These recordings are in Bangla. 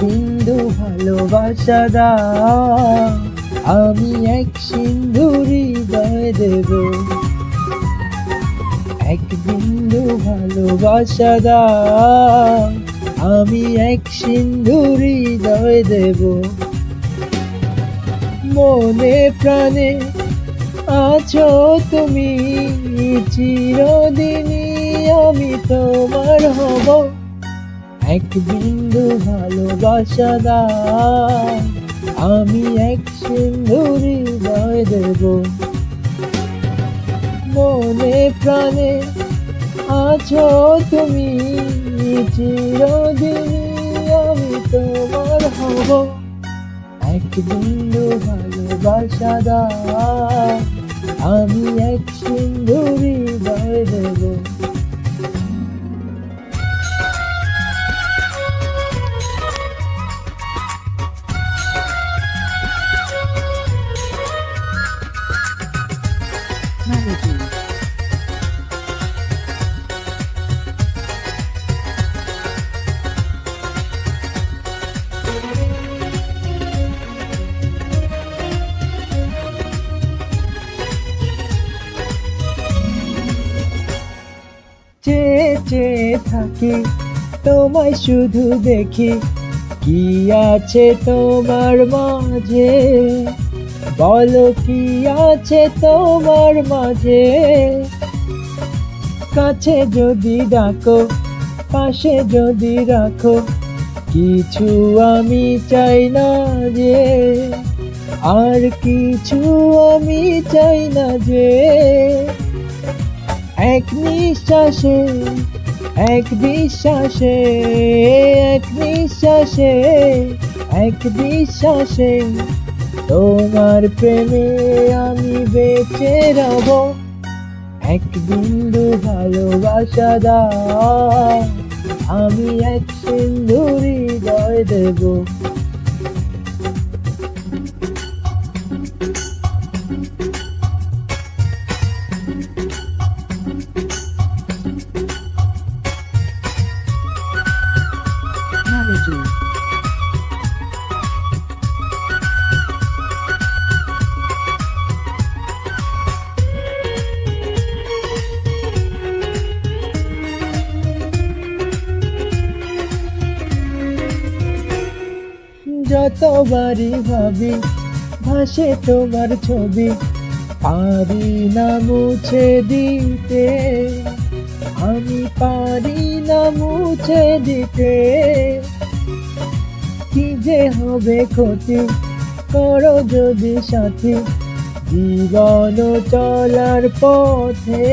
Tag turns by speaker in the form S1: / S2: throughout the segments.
S1: বিন্দু ভালোবাসা দাও, আমি এক সিন্ধু হৃদয় দেব। এক বিন্দু ভালোবাসা দাও, আমি এক সিন্ধু হৃদয় দেব। মনে প্রাণে আছো তুমি, চিরদিনই আমি তোমার হব। এক বিন্দু ভালোবাসা দাও, আমি এক সিন্ধু হৃদয় দেব। মনে প্রাণে আছো তুমি, চিরদিনই আমি তোমার হব। এক বিন্দু ভালোবাসা দাও, আমি এক সিন্ধু হৃদয় দেব।
S2: Melody.
S1: চেয়ে চেয়ে থাকি তোমায় শুধু দেখি, কি আছে তোমার মাঝে, বলো কি আছে তোমার মাঝে। কাছে যদি ডাকো, পাশে যদি রাখো, কিছু আমি চাই না যে, আর কিছু আমি চাই না যে। এক নিঃশ্বাসে, এক বিশ্বাসে, এক নিঃশ্বাসে, এক বিশ্বাসে, তোমার প্রেমে আমি বেঁচে রব। এক বিন্দু ভালোবাসা দাও, আমি এক সিন্ধু হৃদয় দেব।
S2: Melody.
S1: যতবারই ভাবি ভাসে তোমার ছবি, পারি না মুছে দিতে, আমি পারি না মুছে দিতে। কি যে হবে ক্ষতি, করো যদি সাথী, জীবন চলার পথে,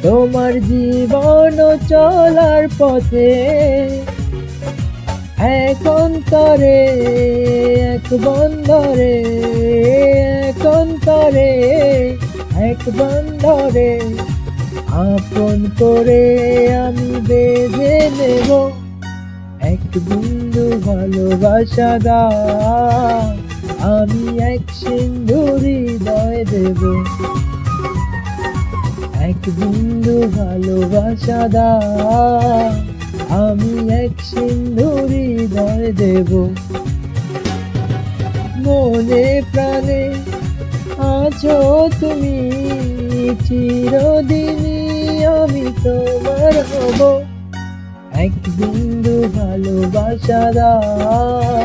S1: তোমার জীবন চলার পথে। এক অন্তরে, এক বন্ধরে, এক অন্তরে, এক বন্ধরে, আপন করে আমি বেঁধে নেব। এক বিন্দু ভালোবাসা দাও, আমি এক সিন্ধু হৃদয় দেব। এক বিন্দু ভালোবাসা দাও, আমি এক সিন্ধু হৃদয় দেব। মনে প্রাণে আছো তুমি, চিরদিনই আমি তোমার হব। এক বিন্দু ভালোবাসা দাও,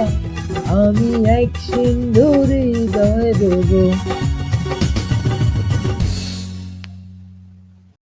S1: আমি এক সিন্ধু হৃদয় দেব।